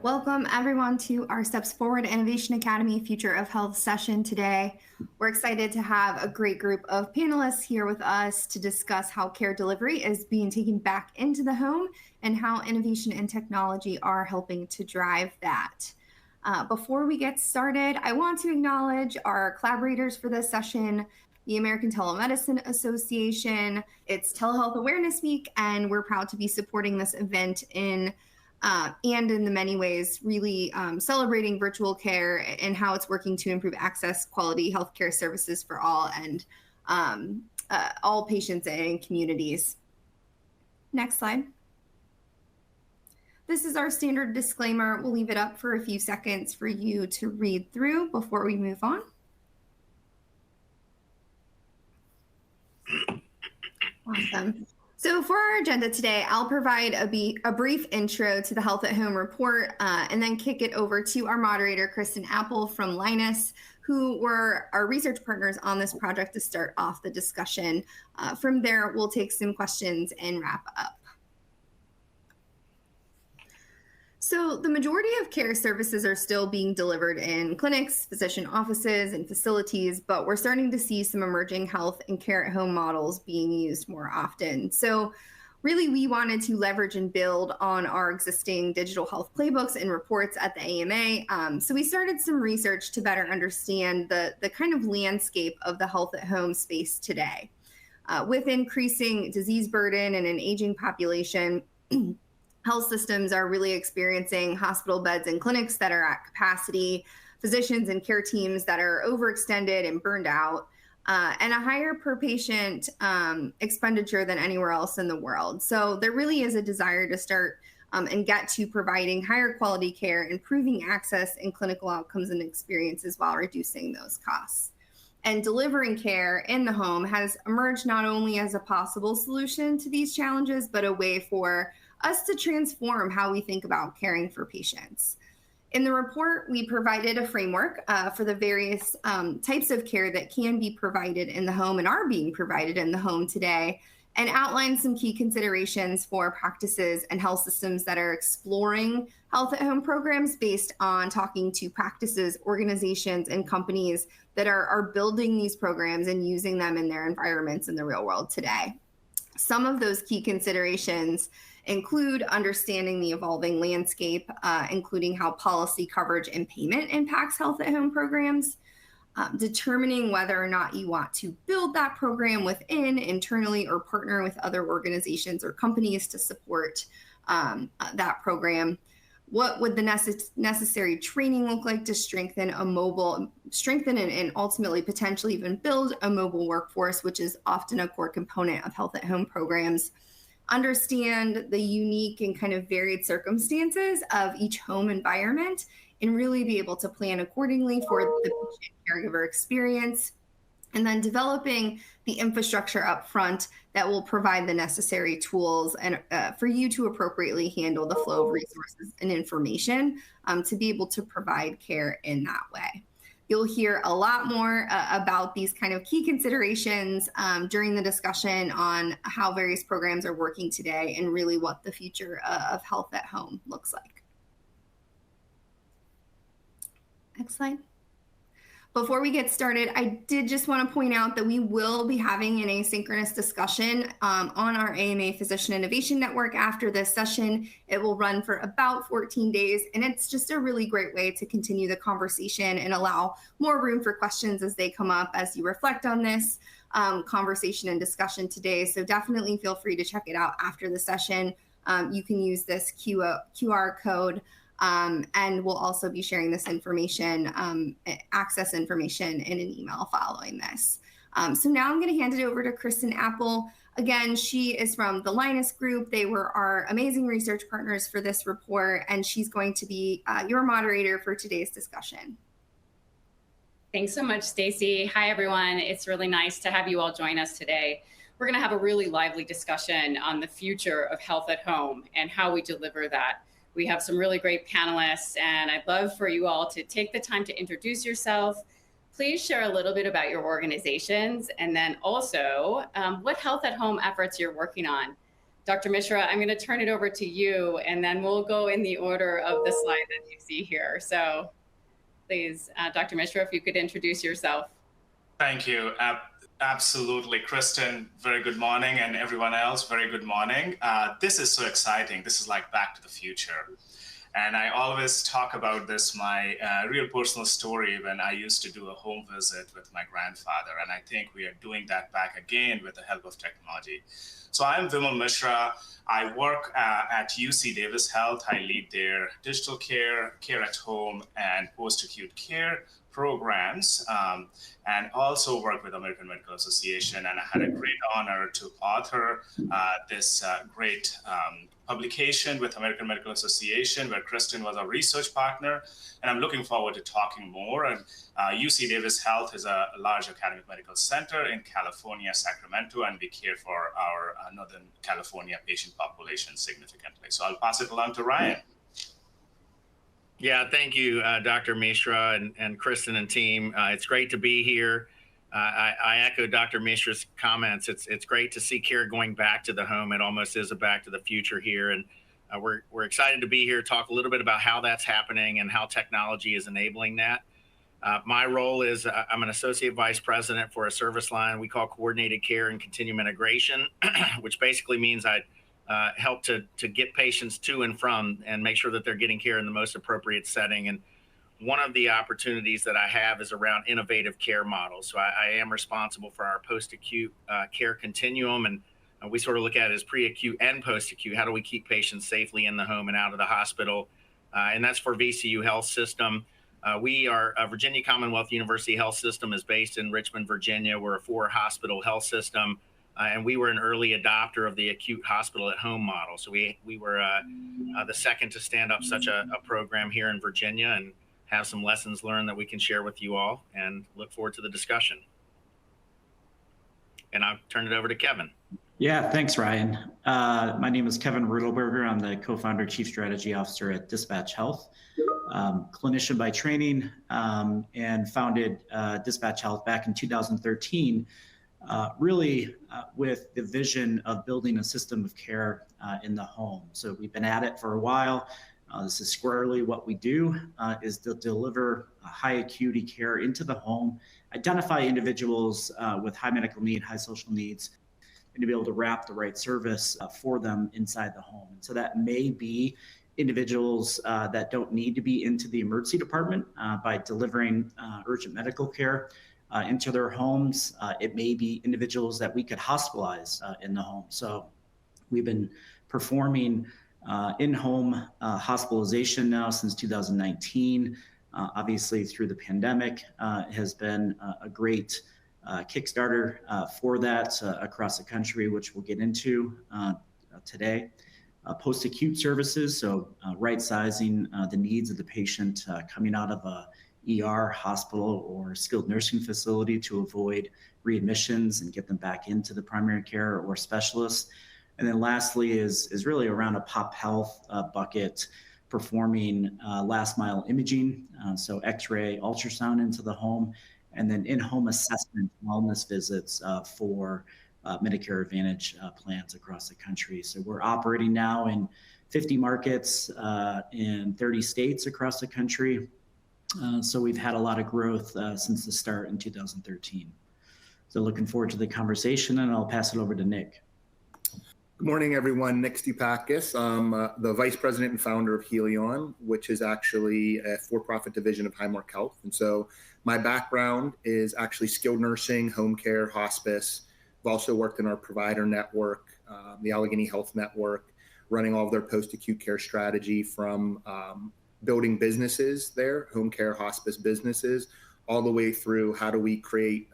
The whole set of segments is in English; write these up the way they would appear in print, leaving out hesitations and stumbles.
Welcome everyone to our Steps Forward Innovation Academy Future of Health session today. We're excited to have a great group of panelists here with us to discuss how care delivery is being taken back into the home and how innovation and technology are helping to drive that. Before we get started, I want to acknowledge our collaborators for this session, the American Telemedicine Association. It's Telehealth Awareness Week, and we're proud to be supporting this event and in the many ways really celebrating virtual care and how it's working to improve access, quality healthcare services for all and all patients and communities. Next slide. This is our standard disclaimer. We'll leave it up for a few seconds for you to read through before we move on. Awesome. So for our agenda today, I'll provide a brief intro to the Health at Home report and then kick it over to our moderator, Kristen Apple from Linus, who were our research partners on this project to start off the discussion. From there, we'll take some questions and wrap up. So the majority of care services are still being delivered in clinics, physician offices, and facilities, but we're starting to see some emerging health and care at home models being used more often. So really, we wanted to leverage and build on our existing digital health playbooks and reports at the AMA. So we started some research to better understand the kind of landscape of the health at home space today. With increasing disease burden and an aging population, health systems are really experiencing hospital beds and clinics that are at capacity, physicians and care teams that are overextended and burned out, and a higher per patient expenditure than anywhere else in the world. So there really is a desire to start and get to providing higher quality care, improving access and clinical outcomes and experiences while reducing those costs. And delivering care in the home has emerged not only as a possible solution to these challenges, but a way for us to transform how we think about caring for patients. In the report, we provided a framework for the various types of care that can be provided in the home and are being provided in the home today, and outlined some key considerations for practices and health systems that are exploring health at home programs based on talking to practices, organizations, and companies that are building these programs and using them in their environments in the real world today. Some of those key considerations include understanding the evolving landscape, including how policy coverage and payment impacts health at home programs, determining whether or not you want to build that program within internally or partner with other organizations or companies to support that program. What would the necessary training look like to strengthen and ultimately potentially even build a mobile workforce, which is often a core component of health at home programs. Understand the unique and kind of varied circumstances of each home environment and really be able to plan accordingly for the patient caregiver experience. And then developing the infrastructure up front that will provide the necessary tools and for you to appropriately handle the flow of resources and information to be able to provide care in that way. You'll hear a lot more about these kind of key considerations during the discussion on how various programs are working today and really what the future of health at home looks like. Next slide. Before we get started, I did just want to point out that we will be having an asynchronous discussion on our AMA Physician Innovation Network after this session. It will run for about 14 days, and it's just a really great way to continue the conversation and allow more room for questions as they come up as you reflect on this conversation and discussion today. So definitely feel free to check it out after the session. You can use this QR code. And we'll also be sharing this information, access information in an email following this. So now I'm going to hand it over to Kristen Apple. Again, she is from the Linus Group. They were our amazing research partners for this report, and she's going to be your moderator for today's discussion. Thanks so much, Stacy. Hi, everyone. It's really nice to have you all join us today. We're going to have a really lively discussion on the future of health at home and how we deliver that. We have some really great panelists, and I'd love for you all to take the time to introduce yourself. Please share a little bit about your organizations and then also what health at home efforts you're working on. Dr. Mishra, I'm going to turn it over to you, and then we'll go in the order of the slide that you see here. So please, Dr. Mishra, if you could introduce yourself. Thank you. Absolutely. Kristen, very good morning, and everyone else, very good morning. This is so exciting. This is like Back to the Future. And I always talk about this, my real personal story when I used to do a home visit with my grandfather. And I think we are doing that back again with the help of technology. So I'm Vimal Mishra. I work at UC Davis Health. I lead their digital care, care at home, and post-acute care programs, and also work with American Medical Association. And I had a great honor to author this great publication with American Medical Association, where Kristen was our research partner. And I'm looking forward to talking more. And UC Davis Health is a large academic medical center in California, Sacramento, and we care for our Northern California patient population significantly. So I'll pass it along to Ryan. Yeah, thank you, Dr. Mishra and Kristen and team. It's great to be here. I echo Dr. Mishra's comments. It's great to see care going back to the home. It almost is a back to the future here. And we're excited to be here, talk a little bit about how that's happening and how technology is enabling that. My role is I'm an associate vice president for a service line we call coordinated care and continuum integration, which basically means I help to get patients to and from and make sure that they're getting care in the most appropriate setting. And one of the opportunities that I have is around innovative care models. So I am responsible for our post-acute care continuum, and we sort of look at it as pre-acute and post-acute. How do we keep patients safely in the home and out of the hospital? And that's for VCU Health System. We are Virginia Commonwealth University Health System is based in Richmond, Virginia. We're a 4-hospital health system. And we were an early adopter of the acute hospital at home model. So we were the second to stand up such a program here in Virginia, and have some lessons learned that we can share with you all, and look forward to the discussion. And I'll turn it over to Kevin. Yeah, thanks, Ryan. My name is Kevin Rudelberger. I'm the co-founder, chief strategy officer at Dispatch Health, clinician by training, and founded Dispatch Health back in 2013. Really with the vision of building a system of care in the home. So we've been at it for a while. This is squarely what we do, is to deliver high acuity care into the home, identify individuals with high medical need, high social needs, and to be able to wrap the right service for them inside the home. And so that may be individuals that don't need to be into the emergency department by delivering urgent medical care into their homes. It may be individuals that we could hospitalize in the home. So we've been performing in-home hospitalization now since 2019. Obviously, through the pandemic, has been a great Kickstarter for that across the country, which we'll get into today. Post-acute services, so right-sizing the needs of the patient coming out of a ER, hospital, or skilled nursing facility to avoid readmissions and get them back into the primary care or specialists. And then lastly is really around a pop health bucket, performing last mile imaging, so x-ray, ultrasound into the home, and then in-home assessment wellness visits for Medicare Advantage plans across the country. So we're operating now in 50 markets in 30 states across the country. So we've had a lot of growth since the start in 2013. So looking forward to the conversation, and I'll pass it over to Nick. Good morning, everyone. Nick Stupakis. I'm the vice president and founder of Helion, which is actually a for-profit division of Highmark Health. And so my background is actually skilled nursing, home care, hospice. I've also worked in our provider network, the Allegheny Health Network, running all of their post-acute care strategy from building businesses there, home care, hospice businesses, all the way through how do we create,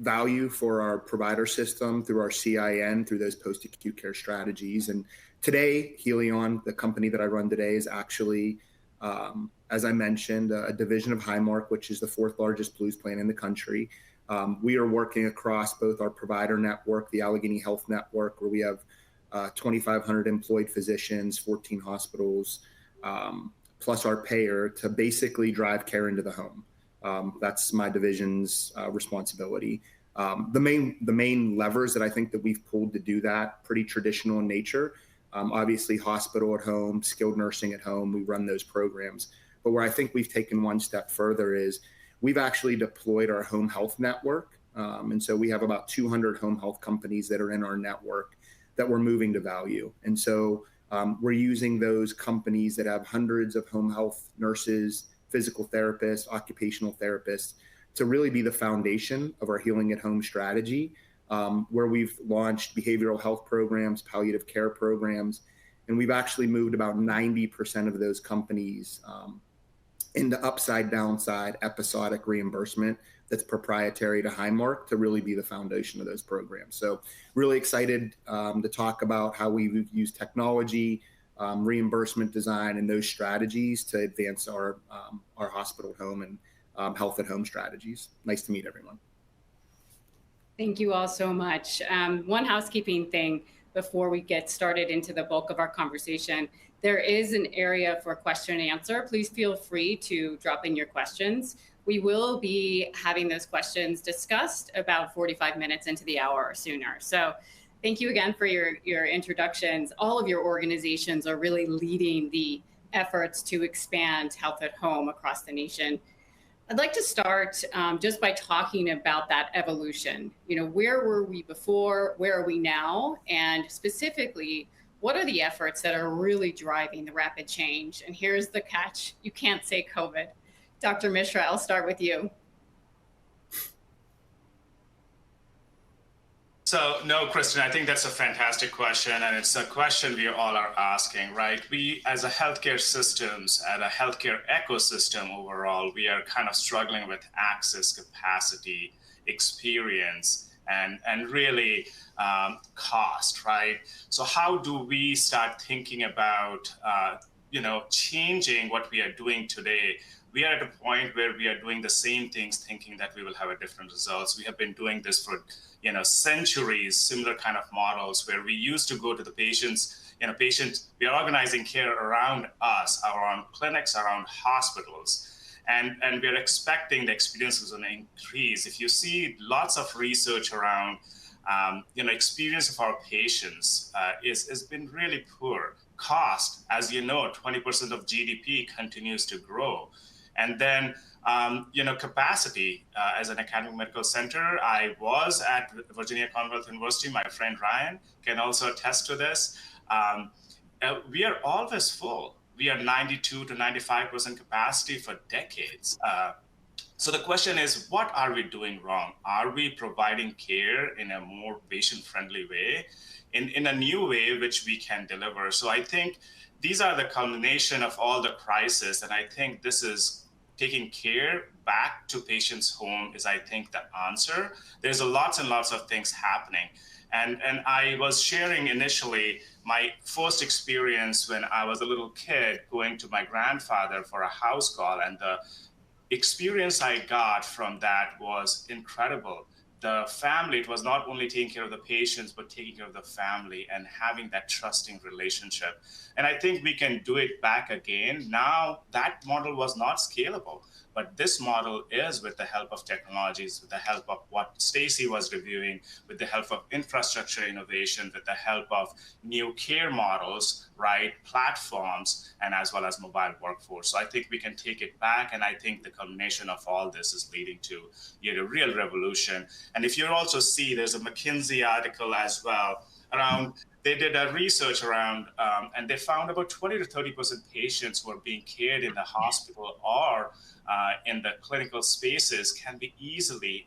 value for our provider system through our CIN, through those post-acute care strategies. And today, Helion, the company that I run today, is actually, as I mentioned, a division of Highmark, which is the 4th largest Blues plan in the country. We are working across both our provider network, the Allegheny Health Network, where we have 2,500 employed physicians, 14 hospitals, plus our payer to basically drive care into the home. That's my division's responsibility. The main levers that I think that we've pulled to do that, pretty traditional in nature. Obviously, hospital at home, skilled nursing at home, we run those programs. But where I think we've taken one step further is we've actually deployed our home health network. And so we have about 200 home health companies that are in our network that we're moving to value. And so we're using those companies that have hundreds of home health nurses, physical therapists, occupational therapists, to really be the foundation of our healing at home strategy, where we've launched behavioral health programs, palliative care programs, and we've actually moved about 90% of those companies into upside downside episodic reimbursement that's proprietary to Highmark to really be the foundation of those programs. So really excited to talk about how we use technology, reimbursement design, and those strategies to advance our hospital at home and health at home strategies. Nice to meet everyone. Thank you all so much. One housekeeping thing before we get started into the bulk of our conversation. There is an area for question and answer. Please feel free to drop in your questions. We will be having those questions discussed about 45 minutes into the hour or sooner. So thank you again for your introductions. All of your organizations are really leading the efforts to expand health at home across the nation. I'd like to start just by talking about that evolution. Where were we before? Where are we now? And specifically, what are the efforts that are really driving the rapid change? And here's the catch. You can't say COVID. Dr. Mishra, I'll start with you. So no, Kristen, I think that's a fantastic question. And it's a question we all are asking, right? We, as a healthcare systems, at a healthcare ecosystem overall, we are kind of struggling with access, capacity, experience, and really cost, right? So how do we start thinking about, changing what we are doing today? We are at a point where we are doing the same things, thinking that we will have a different results. We have been doing this for centuries, similar kind of models where we used to go to the patients, we are organizing care around us, around clinics, around hospitals. And we are expecting the experiences to increase. If you see lots of research around, experience of our patients has been really poor. Cost, as you know, 20% of GDP continues to grow. And then, capacity. As an academic medical center, I was at Virginia Commonwealth University. My friend Ryan can also attest to this. We are always full. We are 92 to 95% capacity for decades. So the question is, what are we doing wrong? Are we providing care in a more patient-friendly way, in a new way which we can deliver? So I think these are the culmination of all the crisis, and I think this is taking care back to patients' home is, I think, the answer. There's lots and lots of things happening. And I was sharing initially my first experience when I was a little kid going to my grandfather for a house call, and the experience I got from that was incredible. The family, it was not only taking care of the patients, but taking care of the family and having that trusting relationship. And I think we can do it back again. Now, that model was not scalable, but this model is, with the help of technologies, with the help of what Stacy was reviewing, with the help of infrastructure innovation, with the help of new care models, right, platforms, and as well as mobile workforce. So I think we can take it back, and I think the culmination of all this is leading to a real revolution. And if you also see, there's a McKinsey article as well around, they did a research around, and they found about 20 to 30% patients who are being cared in the hospital or in the clinical spaces can be easily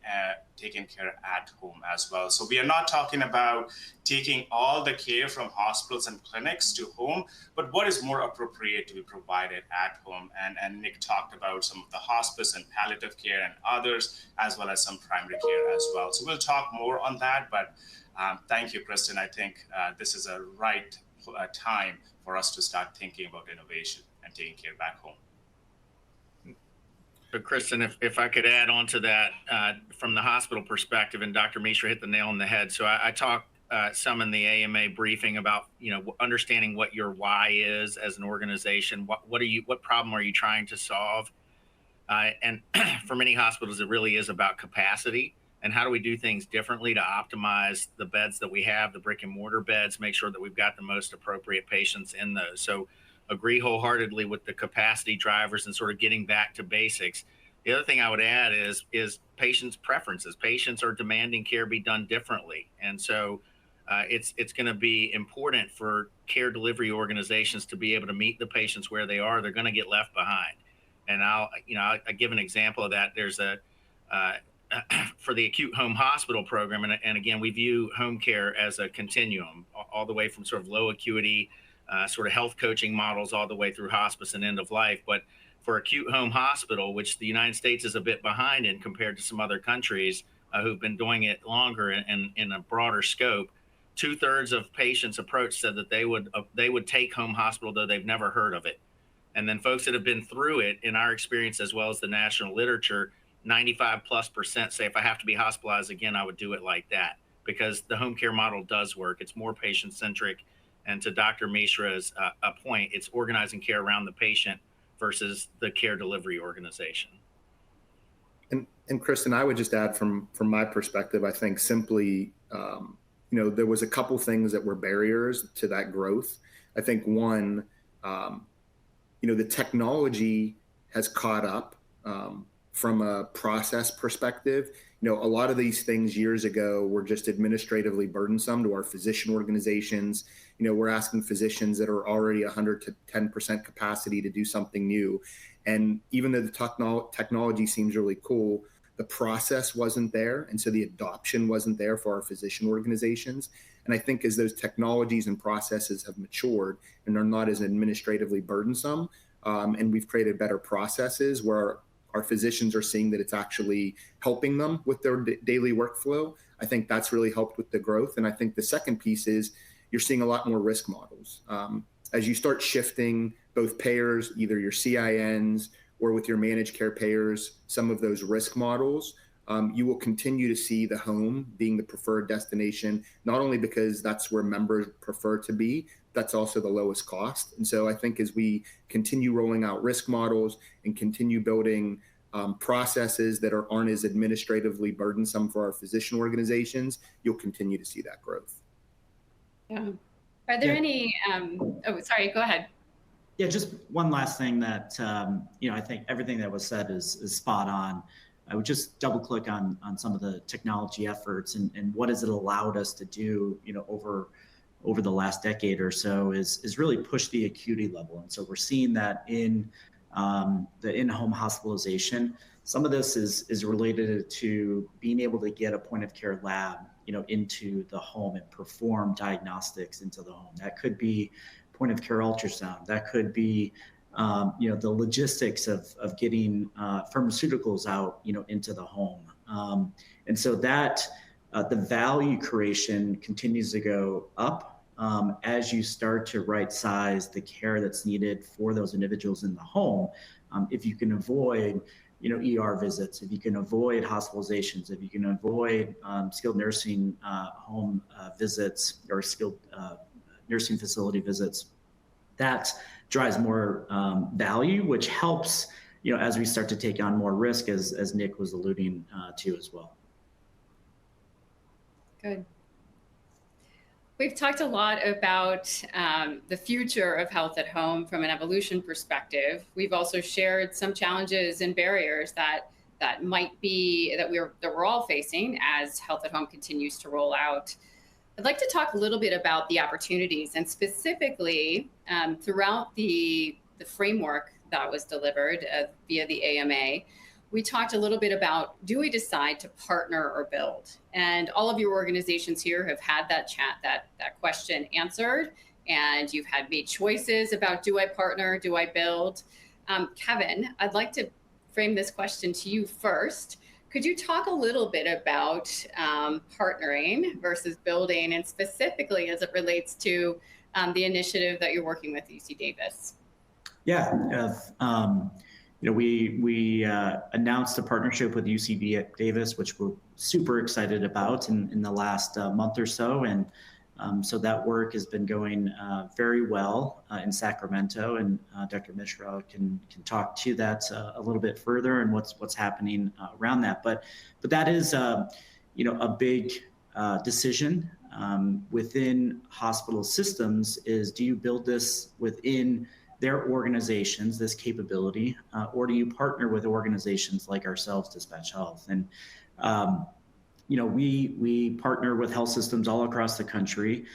taken care at home as well. So we are not talking about taking all the care from hospitals and clinics to home, but what is more appropriate to be provided at home. And Nick talked about some of the hospice and palliative care and others, as well as some primary care as well. So we'll talk more on that, but thank you, Kristen. I think this is a right time for us to start thinking about innovation and taking care back home. So Kristen, if I could add on to that from the hospital perspective, and Dr. Mishra hit the nail on the head. So I talk some in the AMA briefing about, understanding what your why is as an organization. What problem are you trying to solve? And for many hospitals, it really is about capacity and how do we do things differently to optimize the beds that we have, the brick and mortar beds, make sure that we've got the most appropriate patients in those. So agree wholeheartedly with the capacity drivers and sort of getting back to basics. The other thing I would add is patients' preferences. Patients are demanding care be done differently. And so it's going to be important for care delivery organizations to be able to meet the patients where they are. They're going to get left behind. And I'll give an example of that. There's for the acute home hospital program, and again, we view home care as a continuum, all the way from sort of low acuity, sort of health coaching models, all the way through hospice and end of life. But for acute home hospital, which the United States is a bit behind in compared to some other countries who've been doing it longer and in a broader scope, 2/3 of patients approached said that they would take home hospital, though they've never heard of it. And then folks that have been through it, in our experience, as well as the national literature, 95+% say if I have to be hospitalized again, I would do it like that, because the home care model does work. It's more patient centric. And to Dr. Mishra's point, it's organizing care around the patient versus the care delivery organization. And Kristen, I would just add from my perspective, I think simply, there was a couple things that were barriers to that growth. I think one, the technology has caught up from a process perspective. A lot of these things years ago were just administratively burdensome to our physician organizations. We're asking physicians that are already 100 to 10% capacity to do something new. And even though the technology seems really cool, the process wasn't there. And so the adoption wasn't there for our physician organizations. And I think as those technologies and processes have matured and are not as administratively burdensome, and we've created better processes where our physicians are seeing that it's actually helping them with their daily workflow, I think that's really helped with the growth. And I think the second piece is you're seeing a lot more risk models. As you start shifting both payers, either your CINs or with your managed care payers, some of those risk models, you will continue to see the home being the preferred destination, not only because that's where members prefer to be, that's also the lowest cost. And so I think as we continue rolling out risk models and continue building processes that aren't as administratively burdensome for our physician organizations, you'll continue to see that growth. Yeah. Are there any, sorry, go ahead. Yeah, just one last thing that, I think everything that was said is spot on. I would just double click on some of the technology efforts and what has it allowed us to do, over the last decade or so is really push the acuity level. And so we're seeing that in the in-home hospitalization. Some of this is related to being able to get a point of care lab, into the home and perform diagnostics into the home. That could be point of care ultrasound. That could be, the logistics of getting pharmaceuticals out, into the home. And so that the value creation continues to go up as you start to right size the care that's needed for those individuals in the home. If you can avoid, ER visits, if you can avoid hospitalizations, if you can avoid skilled nursing home visits or skilled nursing facility visits, that drives more value, which helps, as we start to take on more risk, as Nick was alluding to as well. Good. We've talked a lot about the future of health at home from an evolution perspective. We've also shared some challenges and barriers that might be that we're all facing as health at home continues to roll out. I'd like to talk a little bit about the opportunities and specifically throughout the framework that was delivered via the AMA. We talked a little bit about, do we decide to partner or build? And all of your organizations here have had that question answered, and you've had made choices about, do I partner, do I build? Kevin, I'd like to frame this question to you first. Could you talk a little bit about partnering versus building, and specifically as it relates to the initiative that you're working with UC Davis? Yeah. we announced a partnership with UC Davis, which we're super excited about in the last month or so. And so that work has been going very well in Sacramento, and Dr. Mishra can talk to that a little bit further and what's happening around that. But that is a big decision within hospital systems. Is, do you build this within their organizations, this capability, or do you partner with organizations like ourselves, Dispatch Health? And we partner with health systems all across the country.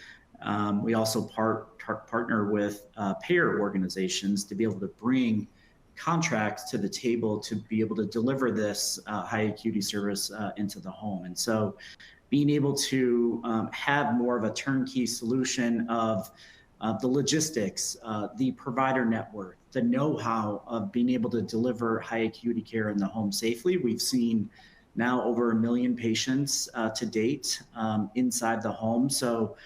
We also partner with payer organizations to be able to bring contracts to the table to be able to deliver this high acuity service into the home. And so being able to have more of a turnkey solution of the logistics, the provider network, the know-how of being able to deliver high acuity care in the home safely. We've seen now over 1 million patients to date inside the home. So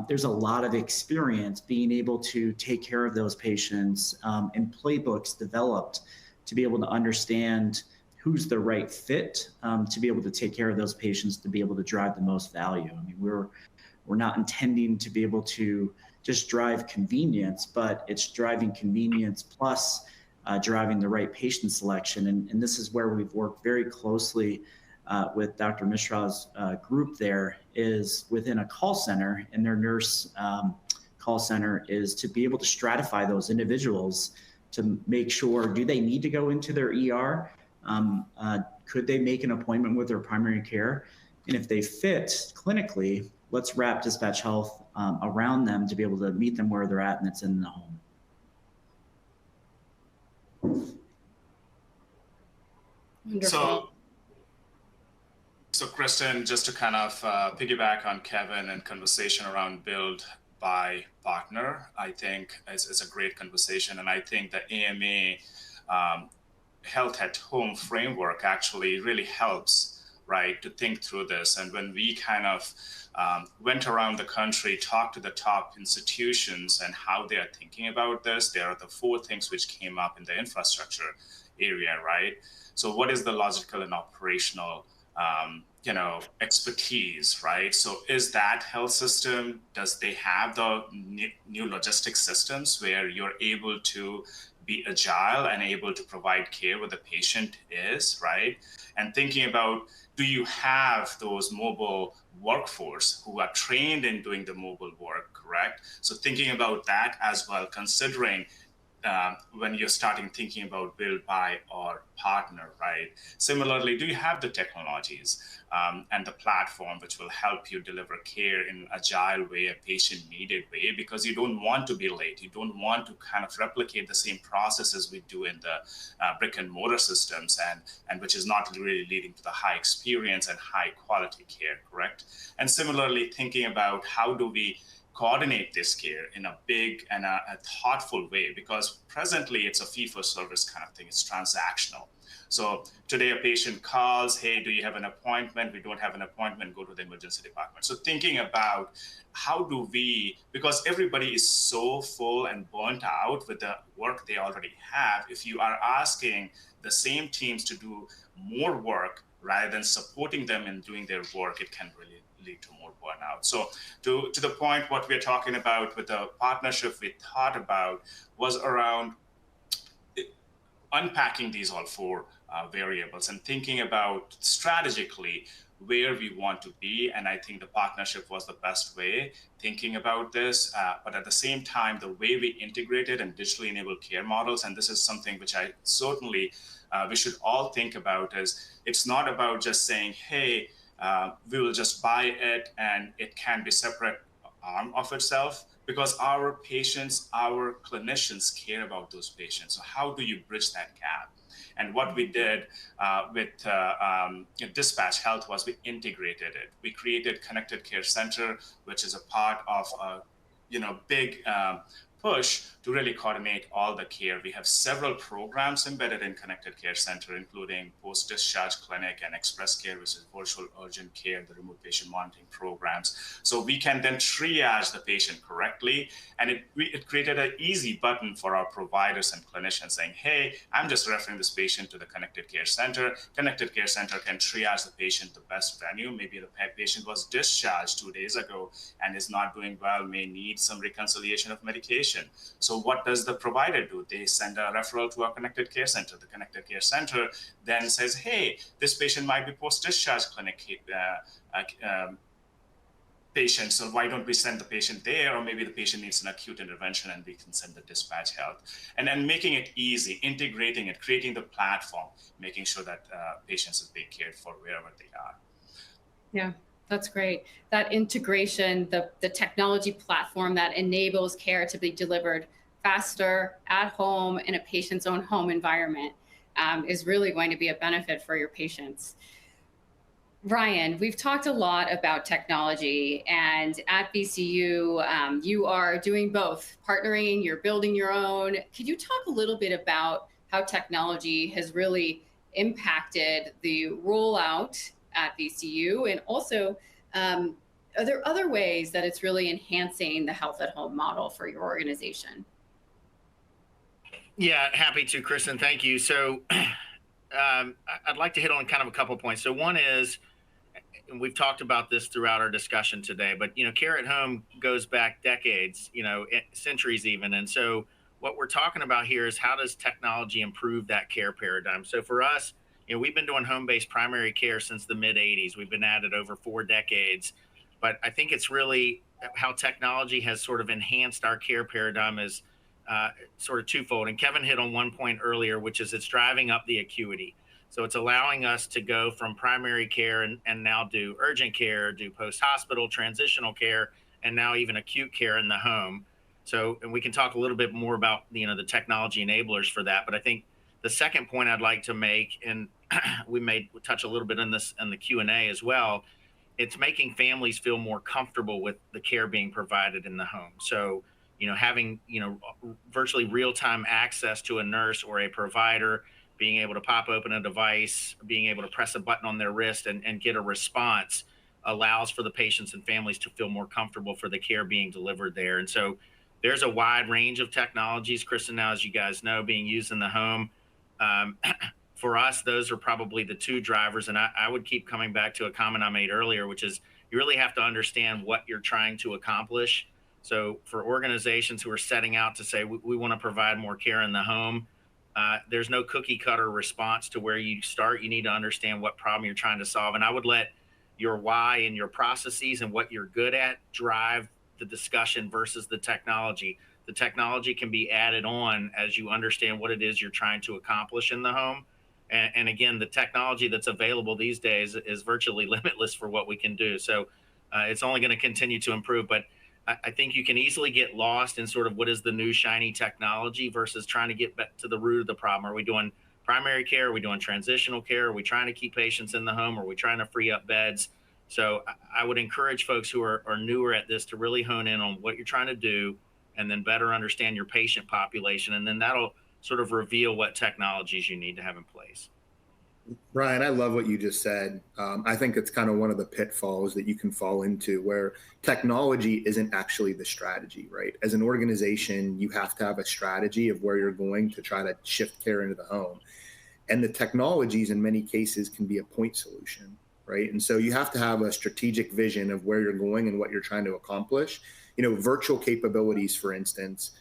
there's a lot of experience being able to take care of those patients, and playbooks developed to be able to understand who's the right fit to be able to take care of those patients, to be able to drive the most value. I mean, we're not intending to be able to just drive convenience, but it's driving convenience plus driving the right patient selection. And this is where we've worked very closely with Dr. Mishra's group there, is within a call center, and their nurse call center is to be able to stratify those individuals to make sure, do they need to go into their ER? Could they make an appointment with their primary care? And if they fit clinically, let's wrap Dispatch Health around them to be able to meet them where they're at, and it's in the home. Wonderful. So Kristen, just to kind of piggyback on Kevin and conversation around build, buy, partner, I think is a great conversation. And I think the AMA Health at Home framework actually really helps, right, to think through this. And when we kind of went around the country, talked to the top institutions and how they are thinking about this, there are the 4 things which came up in the infrastructure area, right? So what is the logical and operational expertise, right? So is that health system, does they have the new logistics systems where you're able to be agile and able to provide care where the patient is, right? And thinking about, do you have those mobile workforce who are trained in doing the mobile work, correct? So thinking about that as well, considering when you're starting thinking about build, buy, or partner, right? Similarly, do you have the technologies and the platform which will help you deliver care in an agile way, a patient-needed way, because you don't want to be late. You don't want to kind of replicate the same processes we do in the brick and mortar systems, and which is not really leading to the high experience and high quality care, correct? And similarly, thinking about how do we coordinate this care in a big and a thoughtful way, because presently it's a fee-for-service kind of thing. It's transactional. So today a patient calls, hey, do you have an appointment? We don't have an appointment, go to the emergency department. So thinking about how do we, because everybody is so full and burnt out with the work they already have, if you are asking the same teams to do more work rather than supporting them in doing their work, it can really lead to more burnout. So to the point, what we're talking about with the partnership we thought about was around unpacking these all 4 variables and thinking about strategically where we want to be. And I think the partnership was the best way thinking about this. But at the same time, the way we integrated and digitally enabled care models, and this is something which I certainly we should all think about, is it's not about just saying, hey, we will just buy it and it can be separate arm of itself, because our patients, our clinicians care about those patients. So how do you bridge that gap? And what we did with Dispatch Health was we integrated it. We created Connected Care Center, which is a part of a big push to really coordinate all the care. We have several programs embedded in Connected Care Center, including post-discharge clinic and express care, which is virtual urgent care, the remote patient monitoring programs. So we can then triage the patient correctly. And it created an easy button for our providers and clinicians saying, hey, I'm just referring this patient to the Connected Care Center. Connected Care Center can triage the patient the best venue. Maybe the patient was discharged 2 days ago and is not doing well, may need some reconciliation of medication. So what does the provider do? They send a referral to our Connected Care Center. The Connected Care Center then says, hey, this patient might be post-discharge clinic patient, so why don't we send the patient there? Or maybe the patient needs an acute intervention and we can send the dispatch health. And then making it easy, integrating it, creating the platform, making sure that patients are being cared for wherever they are. Yeah. That's great. That integration, the technology platform that enables care to be delivered faster at home in a patient's own home environment is really going to be a benefit for your patients. Ryan, we've talked a lot about technology, and at VCU, you are doing both, partnering, you're building your own. Could you talk a little bit about how technology has really impacted the rollout at VCU, and also are there other ways that it's really enhancing the health at home model for your organization? Yeah, happy to, Kristen. Thank you. So I'd like to hit on kind of a couple points. So one is, and we've talked about this throughout our discussion today, but care at home goes back decades, centuries even. And so what we're talking about here is, how does technology improve that care paradigm? So for us, we've been doing home-based primary care since the mid-'80s. We've been at it over 4 decades. But I think it's really how technology has sort of enhanced our care paradigm is sort of twofold. And Kevin hit on one point earlier, which is it's driving up the acuity. So it's allowing us to go from primary care and now do urgent care, do post-hospital, transitional care, and now even acute care in the home. So, and we can talk a little bit more about the technology enablers for that. But I think the second point I'd like to make, and we may touch a little bit in this in the Q&A as well, it's making families feel more comfortable with the care being provided in the home. So, having, virtually real-time access to a nurse or a provider, being able to pop open a device, being able to press a button on their wrist and get a response, allows for the patients and families to feel more comfortable for the care being delivered there. And so there's a wide range of technologies, Kristen, now, as you guys know, being used in the home. For us, those are probably the 2 drivers. And I would keep coming back to a comment I made earlier, which is you really have to understand what you're trying to accomplish. So for organizations who are setting out to say, we want to provide more care in the home, there's no cookie cutter response to where you start. You need to understand what problem you're trying to solve. And I would let your why and your processes and what you're good at drive the discussion versus the technology. The technology can be added on as you understand what it is you're trying to accomplish in the home. And again, the technology that's available these days is virtually limitless for what we can do. So it's only going to continue to improve. But I think you can easily get lost in sort of what is the new shiny technology versus trying to get back to the root of the problem. Are we doing primary care? Are we doing transitional care? Are we trying to keep patients in the home? Are we trying to free up beds? So I would encourage folks who are newer at this to really hone in on what you're trying to do, and then better understand your patient population. And then that'll sort of reveal what technologies you need to have in place. Ryan, I love what you just said. I think it's kind of one of the pitfalls that you can fall into, where technology isn't actually the strategy, right? As an organization, you have to have a strategy of where you're going to try to shift care into the home. And the technologies in many cases can be a point solution, right? And so you have to have a strategic vision of where you're going and what you're trying to accomplish. Virtual capabilities, for instance,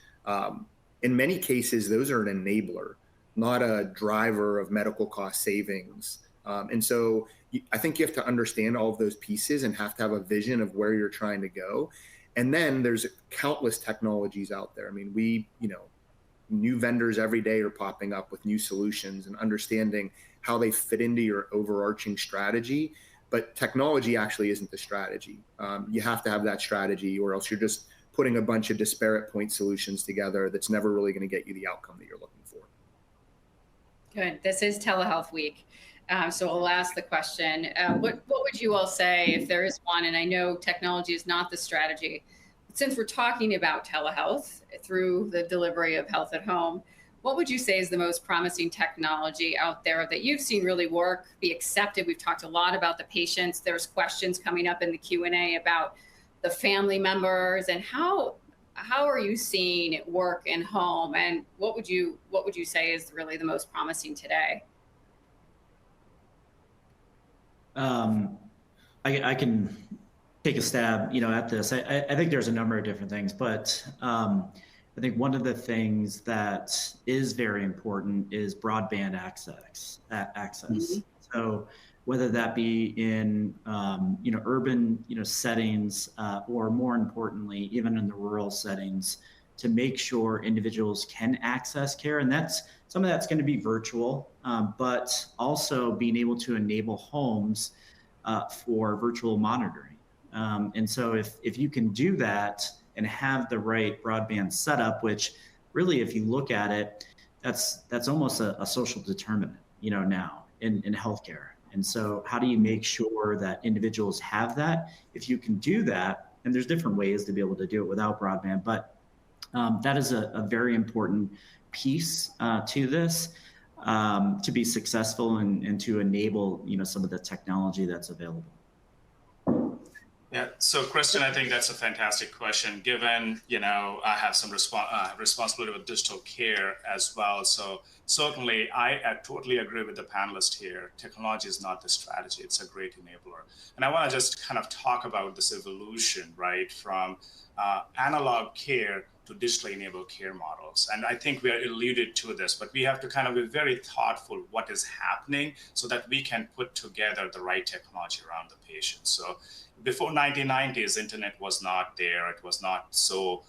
in many cases, those are an enabler, not a driver of medical cost savings. And so I think you have to understand all of those pieces and have to have a vision of where you're trying to go. And then there's countless technologies out there. I mean, new vendors every day are popping up with new solutions, and understanding how they fit into your overarching strategy. But technology actually isn't the strategy. You have to have that strategy, or else you're just putting a bunch of disparate point solutions together that's never really going to get you the outcome that you're looking for. Good. This is Telehealth Week. So I'll ask the question, what would you all say if there is one? And I know technology is not the strategy. since we're talking about telehealth through the delivery of health at home, what would you say is the most promising technology out there that you've seen really work, be accepted? We've talked a lot about the patients. There's questions coming up in the Q&A about the family members, and how are you seeing it work in home? And what would you say is really the most promising today? I can take a stab, at this. I think there's a number of different things, but I think one of the things that is very important is broadband access. Mm-hmm. So whether that be in urban settings, or more importantly, even in the rural settings, to make sure individuals can access care, and some of that's going to be virtual, but also being able to enable homes for virtual monitoring. And so if you can do that and have the right broadband setup, which really, if you look at it, that's almost a social determinant, now in healthcare. And so how do you make sure that individuals have that? If you can do that, and there's different ways to be able to do it without broadband, but that is a very important piece to this, to be successful and to enable, some of the technology that's available. Yeah. So, Kristen, I think that's a fantastic question, given, I have some responsibility with digital care as well. So certainly, I totally agree with the panelist here. Technology is not the strategy. It's a great enabler. And I want to just kind of talk about this evolution, right, from analog care to digitally enabled care models. And I think we are alluded to this, but we have to kind of be very thoughtful what is happening so that we can put together the right technology around the patient. So before 1990s, internet was not there. It was not so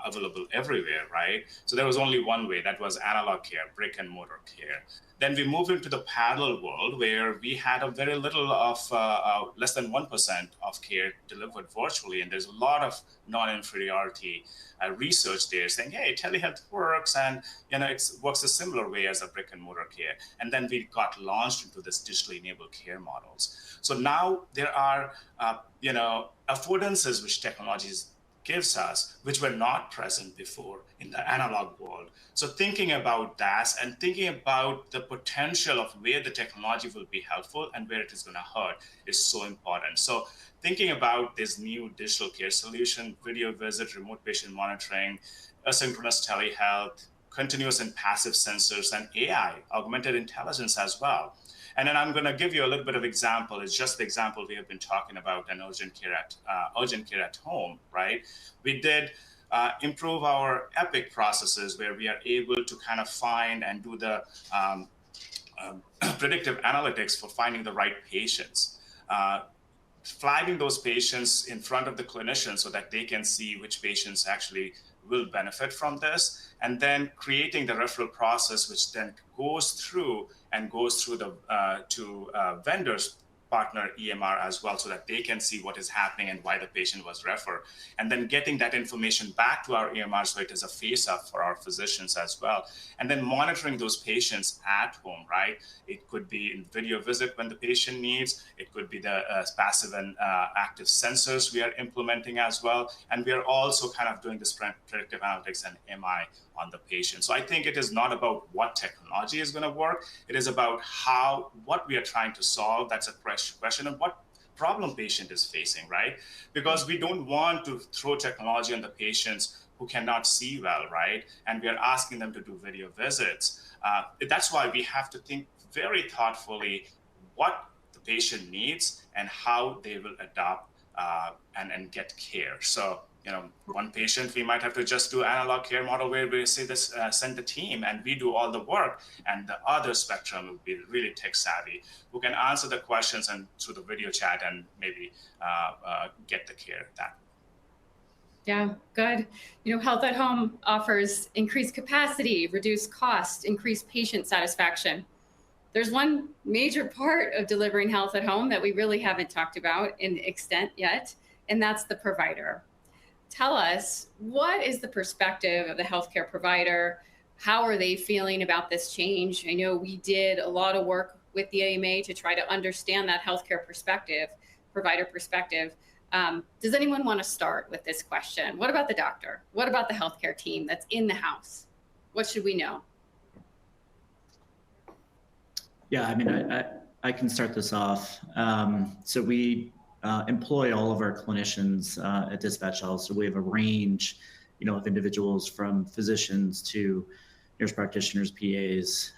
available everywhere, right? So there was only one way, that was analog care, brick and mortar care. Then we moved into the parallel world where we had a very little of less than 1% of care delivered virtually. And there's a lot of non-inferiority research there saying, hey, telehealth works, and it works a similar way as a brick and mortar care. And then we got launched into this digitally enabled care models. So now there are, affordances which technologies gives us, which were not present before in the analog world. So thinking about that and thinking about the potential of where the technology will be helpful and where it is going to hurt is so important. So thinking about this new digital care solution, video visit, remote patient monitoring, asynchronous telehealth, continuous and passive sensors, and AI, augmented intelligence as well. And then I'm going to give you a little bit of example. It's just the example we have been talking about in urgent care at home, right? We did improve our Epic processes where we are able to kind of find and do the predictive analytics for finding the right patients. Flagging those patients in front of the clinician so that they can see which patients actually will benefit from this, and then creating the referral process, which then goes through the to vendors partner EMR as well, so that they can see what is happening and why the patient was referred, and then getting that information back to our EMR so it is a face up for our physicians as well, and then monitoring those patients at home, right? It could be in video visit when the patient needs, it could be the passive and active sensors we are implementing as well, and we are also kind of doing this predictive analytics and MI on the patient. So I think it is not about what technology is going to work, it is about what we are trying to solve. That's a question of what problem patient is facing, right? Because we don't want to throw technology on the patients who cannot see well, right? And we are asking them to do video visits. That's why we have to think very thoughtfully what the patient needs and how they will adopt and get care. So, one patient, we might have to just do analog care model where we say this, send the team and we do all the work, and the other spectrum will be really tech savvy, who can answer the questions and through the video chat and maybe get the care that. Yeah, good. Health at home offers increased capacity, reduced cost, increased patient satisfaction. There's one major part of delivering health at home that we really haven't talked about in extent yet, and that's the provider. Tell us, what is the perspective of the healthcare provider? How are they feeling about this change? I know we did a lot of work with the AMA to try to understand that healthcare perspective, provider perspective. Does anyone want to start with this question? What about the doctor? What about the healthcare team that's in the house? What should we know? Yeah, I mean, I can start this off. So we employ all of our clinicians at Dispatch Health. So we have a range, of individuals from physicians to nurse practitioners, PAs,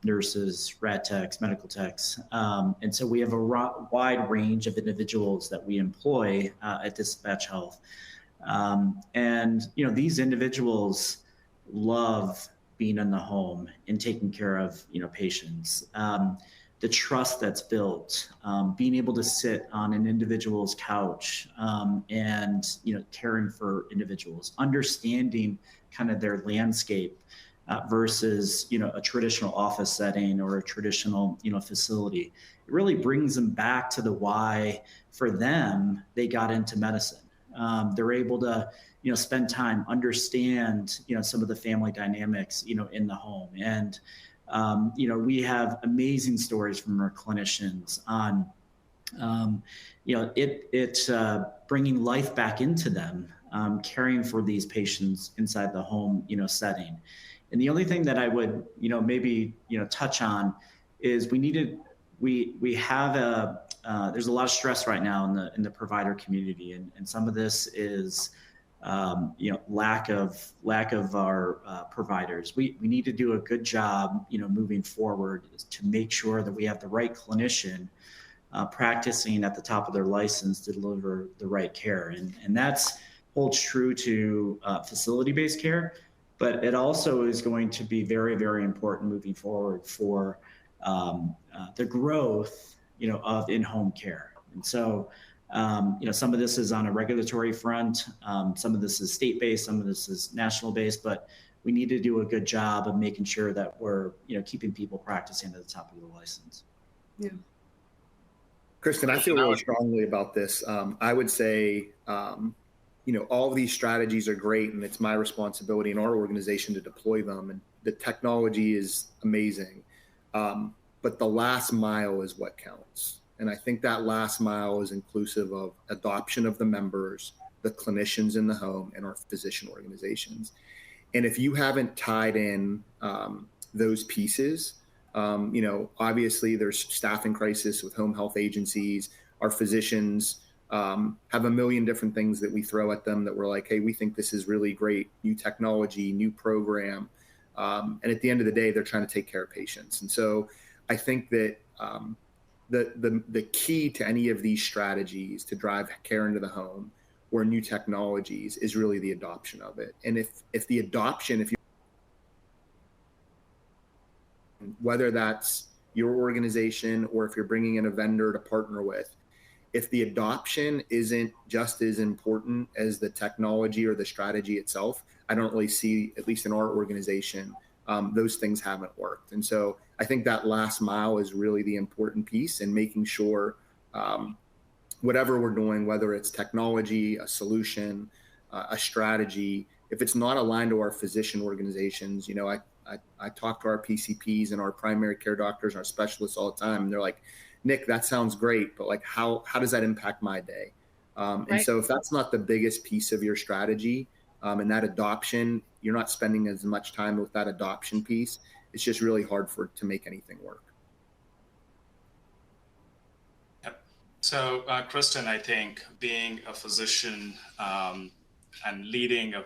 nurses, rad techs, medical techs. And so we have a wide range of individuals that we employ at Dispatch Health. And these individuals love being in the home and taking care of, patients. The trust that's built, being able to sit on an individual's couch and, caring for individuals, understanding kind of their landscape versus, a traditional office setting or a traditional, facility. It really brings them back to the why for them they got into medicine. They're able to, spend time, understand, some of the family dynamics, in the home. And, we have amazing stories from our clinicians on, bringing life back into them, caring for these patients inside the home, setting. And the only thing that I would, maybe, touch on is we have there's a lot of stress right now in the provider community, and some of this is lack of our providers. We need to do a good job, moving forward to make sure that we have the right clinician practicing at the top of their license to deliver the right care, and that's holds true to facility-based care, but it also is going to be very, very important moving forward for the growth, of in-home care. And so, some of this is on a regulatory front, some of this is state-based, some of this is national-based, but we need to do a good job of making sure that we're, keeping people practicing at the top of the license. Yeah. Kristen, I feel really strongly about this. I would say, all of these strategies are great, and it's my responsibility in our organization to deploy them. And the technology is amazing. But the last mile is what counts. And I think that last mile is inclusive of adoption of the members, the clinicians in the home, and our physician organizations. And if you haven't tied in those pieces, obviously there's staffing crisis with home health agencies. Our physicians have a million different things that we throw at them that we're like, hey, we think this is really great, new technology, new program. And at the end of the day, they're trying to take care of patients. And so I think that the key to any of these strategies to drive care into the home or new technologies is really the adoption of it. And if the adoption, whether that's your organization or if you're bringing in a vendor to partner with, if the adoption isn't just as important as the technology or the strategy itself, I don't really see, at least in our organization, those things haven't worked. And so I think that last mile is really the important piece in making sure whatever we're doing, whether it's technology, a solution, a strategy, if it's not aligned to our physician organizations, I talk to our PCPs and our primary care doctors and our specialists all the time, and they're like, Nick, that sounds great, but like, how does that impact my day? And so if that's not the biggest piece of your strategy, and that adoption, you're not spending as much time with that adoption piece, it's just really hard to make anything work. Yep. So, Kristen, I think being a physician and leading a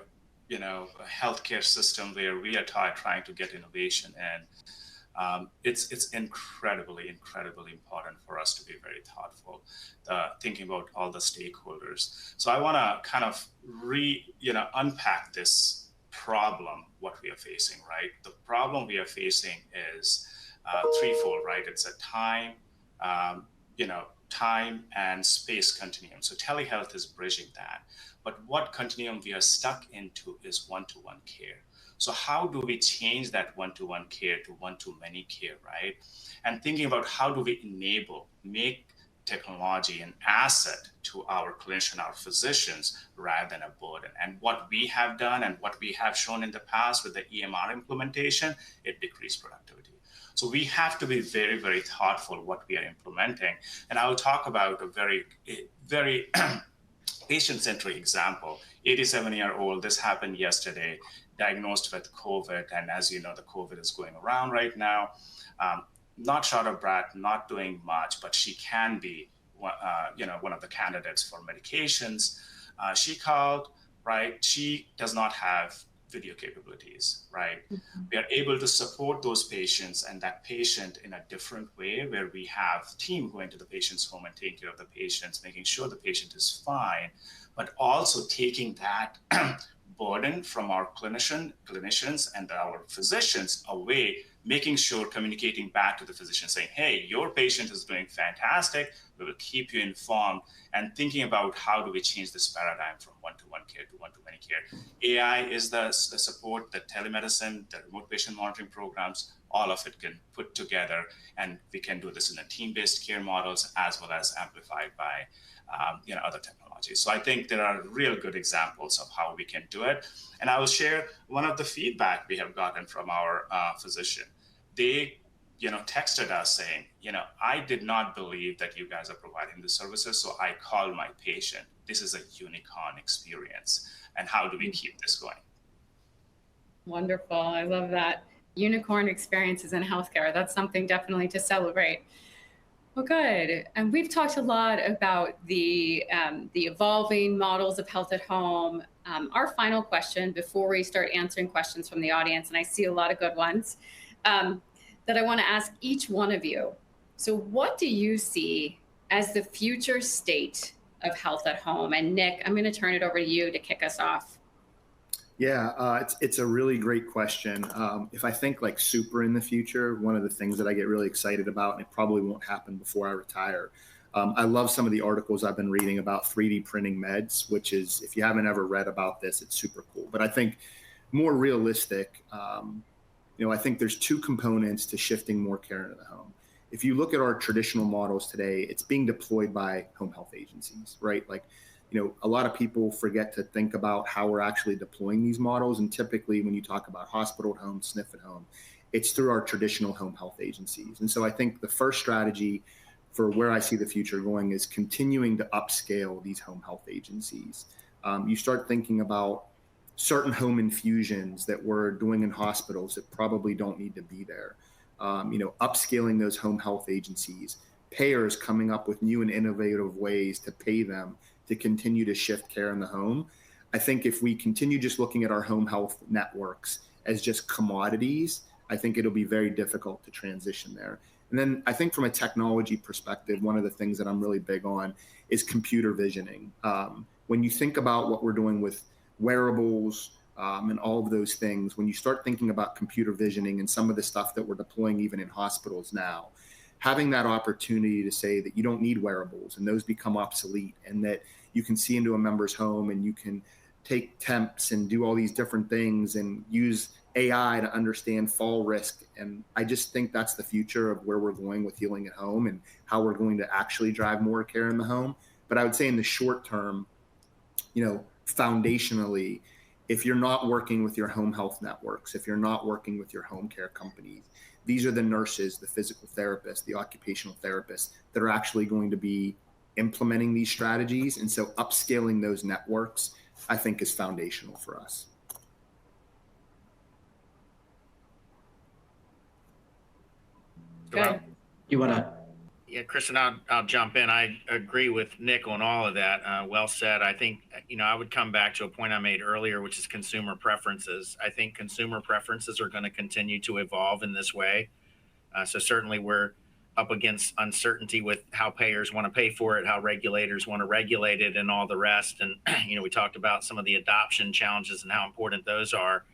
healthcare system where we are trying to get innovation, and it's incredibly important for us to be very thoughtful, thinking about all the stakeholders. So I want to kind of unpack this problem, what we are facing, right? The problem we are facing is threefold, right? It's a time and space continuum. So telehealth is bridging that. But what continuum we are stuck into is one-to-one care. So how do we change that one-to-one care to one-to-many care, right? And thinking about how do we make technology an asset to our clinician, our physicians, rather than a burden. And what we have done and what we have shown in the past with the EMR implementation, it decreased productivity. So we have to be very, very thoughtful what we are implementing. And I'll talk about a very patient-centric example. 87-year-old, this happened yesterday, diagnosed with COVID. And as you know, the COVID is going around right now. Not short of breath, not doing much, but she can be, one of the candidates for medications. She called, right? She does not have video capabilities, right? Mm-hmm. We are able to support those patients and that patient in a different way, where we have team going to the patient's home and taking care of the patients, making sure the patient is fine, but also taking that burden from our clinicians and our physicians away, making sure communicating back to the physician saying, hey, your patient is doing fantastic. We will keep you informed, and thinking about how do we change this paradigm from one-to-one care to one-to-many care. AI is the support, the telemedicine, the remote patient monitoring programs, all of it can put together, and we can do this in a team-based care models as well as amplified by other technologies. So I think there are real good examples of how we can do it. And I will share one of the feedback we have gotten from our physician. They texted us saying, I did not believe that you guys are providing the services, so I called my patient. This is a unicorn experience. And how do we keep this going? Wonderful. I love that. Unicorn experiences in healthcare. That's something definitely to celebrate. Well, good. And we've talked a lot about the evolving models of health at home. Our final question before we start answering questions from the audience, and I see a lot of good ones, that I want to ask each one of you. So what do you see as the future state of health at home? And Nick, I'm going to turn it over to you to kick us off. Yeah, it's a really great question. If I think like super in the future, one of the things that I get really excited about, and it probably won't happen before I retire, I love some of the articles I've been reading about 3D printing meds, which is, if you haven't ever read about this, it's super cool. But I think more realistic, I think there's two components to shifting more care into the home. If you look at our traditional models today, it's being deployed by home health agencies, right? Like, a lot of people forget to think about how we're actually deploying these models. And typically when you talk about hospital at home, SNF at home, it's through our traditional home health agencies. And so I think the first strategy for where I see the future going is continuing to upscale these home health agencies. You start thinking about certain home infusions that we're doing in hospitals that probably don't need to be there. Upscaling those home health agencies, payers coming up with new and innovative ways to pay them to continue to shift care in the home. I think if we continue just looking at our home health networks as just commodities, I think it'll be very difficult to transition there. And then I think from a technology perspective, one of the things that I'm really big on is computer visioning. When you think about what we're doing with wearables and all of those things, when you start thinking about computer visioning and some of the stuff that we're deploying even in hospitals now, having that opportunity to say that you don't need wearables and those become obsolete, and that you can see into a member's home and you can take temps and do all these different things and use AI to understand fall risk. And I just think that's the future of where we're going with healing at home and how we're going to actually drive more care in the home. But I would say in the short term, foundationally, if you're not working with your home health networks, if you're not working with your home care companies, these are the nurses, the physical therapists, the occupational therapists that are actually going to be implementing these strategies. And so upscaling those networks, I think, is foundational for us. Good. You want to? Yeah, Kristen, I'll jump in. I agree with Nick on all of that. Well said. I think, I would come back to a point I made earlier, which is consumer preferences. I think consumer preferences are going to continue to evolve in this way. So certainly we're up against uncertainty with how payers want to pay for it, how regulators want to regulate it, and all the rest. And, we talked about some of the adoption challenges and how important those are.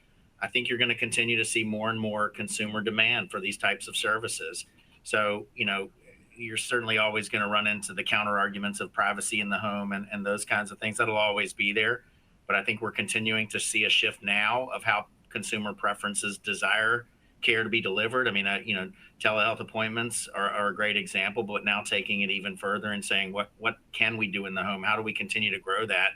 I think you're going to continue to see more and more consumer demand for these types of services. So, you're certainly always going to run into the counter arguments of privacy in the home and those kinds of things. That'll always be there. But I think we're continuing to see a shift now of how consumer preferences desire care to be delivered. I mean, telehealth appointments are a great example, but now taking it even further and saying, what can we do in the home? How do we continue to grow that?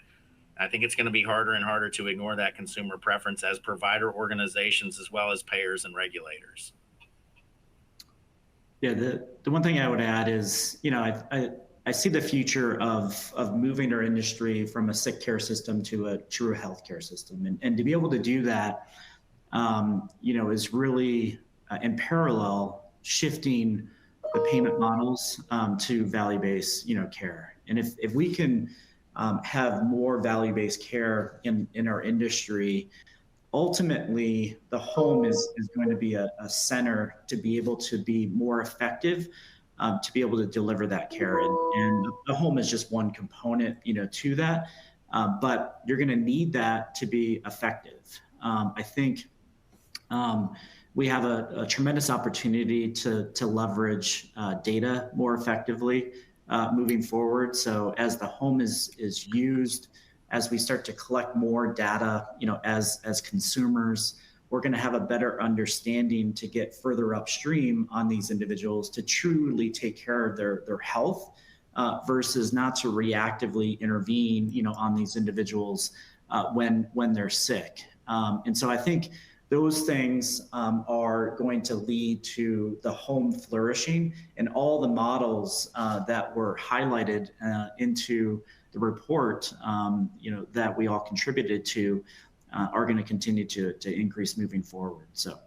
I think it's going to be harder and harder to ignore that consumer preference as provider organizations as well as payers and regulators. Yeah, the one thing I would add is, I I see the future of moving our industry from a sick care system to a true healthcare system. And to be able to do that, is really in parallel shifting the payment models to value-based, care. And if we can have more value-based care in our industry, ultimately the home is going to be a center to be able to be more effective, to be able to deliver that care. And the home is just one component, to that. But you're going to need that to be effective. I think we have a tremendous opportunity to leverage data more effectively moving forward. So as the home is used, as we start to collect more data, as consumers, we're going to have a better understanding to get further upstream on these individuals to truly take care of their health versus not to reactively intervene, on these individuals when they're sick. And so I think those things are going to lead to the home flourishing, and all the models that were highlighted into the report, that we all contributed to, are going to continue to increase moving forward. So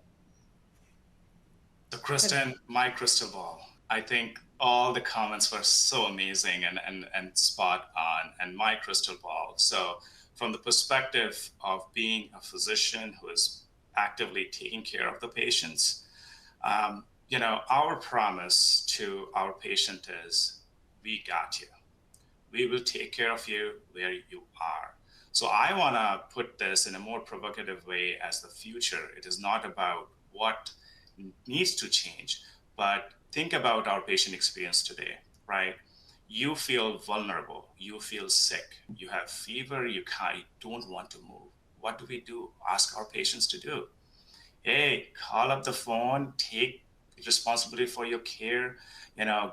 Kristen, my crystal ball. I think all the comments were so amazing and spot on, and my crystal ball. So from the perspective of being a physician who is actively taking care of the patients, our promise to our patient is, we got you. We will take care of you where you are. So I want to put this in a more provocative way as the future. It is not about what needs to change, but think about our patient experience today, right? You feel vulnerable, you feel sick, you have fever, you don't want to move. What do we do? Ask our patients to do. Hey, call up the phone, take responsibility for your care,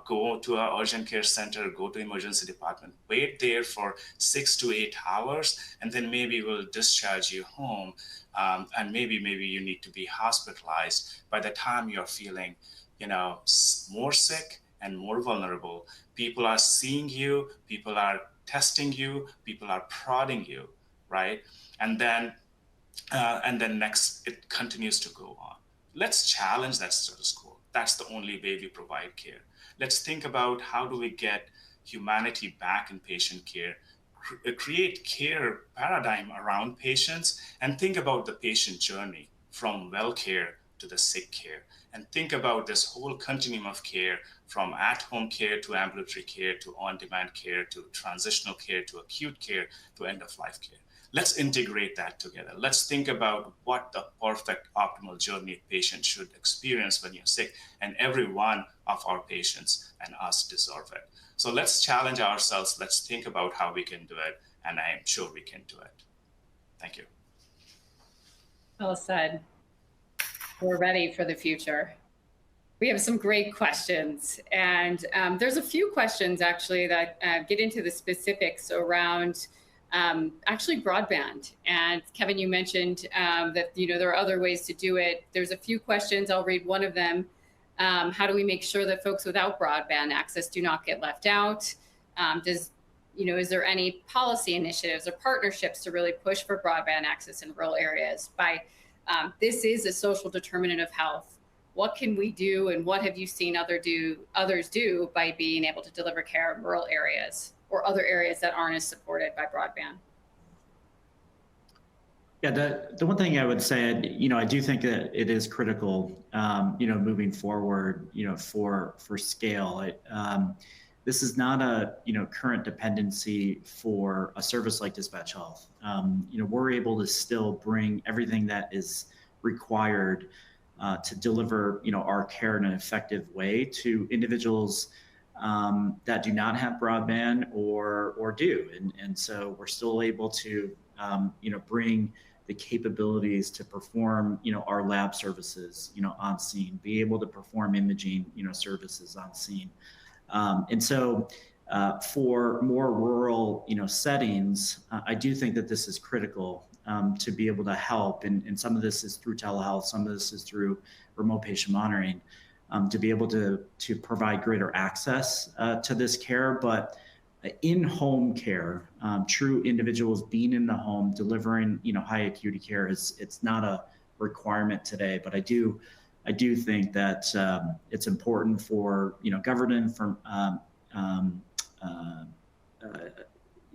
go to an urgent care center, go to emergency department, wait there for 6 to 8 hours, and then maybe we'll discharge you home. And maybe you need to be hospitalized. By the time you're feeling, more sick and more vulnerable, people are seeing you, people are testing you, people are prodding you, right? And then next, it continues to go on. Let's challenge that status quo. That's the only way we provide care. Let's think about how do we get humanity back in patient care, create care paradigm around patients, and think about the patient journey from well care to the sick care. And think about this whole continuum of care, from at-home care to ambulatory care to on-demand care to transitional care to acute care to end-of-life care. Let's integrate that together. Let's think about what the perfect optimal journey a patient should experience when you're sick, and every one of our patients and us deserve it. So let's challenge ourselves. Let's think about how we can do it, and I am sure we can do it. Thank you. Well said. We're ready for the future. We have some great questions, and there's a few questions actually that get into the specifics around actually broadband. And Kevin, you mentioned that there are other ways to do it. There's a few questions. I'll read one of them. How do we make sure that folks without broadband access do not get left out? Is there any policy initiatives or partnerships to really push for broadband access in rural areas? This is a social determinant of health. What can we do, and what have you seen others do by being able to deliver care in rural areas or other areas that aren't as supported by broadband? Yeah, the one thing I would say, I do think that it is critical, moving forward, for scale. This is not a, current dependency for a service like Dispatch Health. We're able to still bring everything that is required to deliver, our care in an effective way to individuals that do not have broadband or do. And so we're still able to, bring the capabilities to perform, our lab services, on scene, be able to perform imaging, services on scene. And so for more rural, settings, I do think that this is critical to be able to help. And some of this is through telehealth, some of this is through remote patient monitoring. to be able to provide greater access to this care. But in-home care, true individuals being in the home, delivering, high acuity care it's not a requirement today. But I do think that it's important for, government from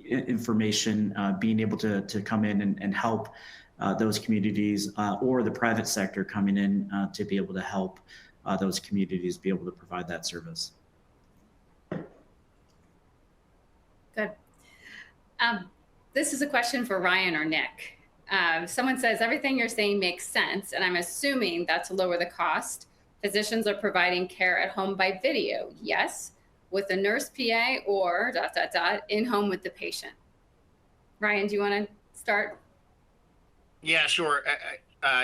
information being able to come in and help those communities, or the private sector coming in to be able to help those communities be able to provide that service. Good. This is a question for Ryan or Nick. Someone says, everything you're saying makes sense, and I'm assuming that's to lower the cost. Physicians are providing care at home by video, yes, with a nurse PA or ... in home with the patient. Ryan, do you want to start? Yeah, sure.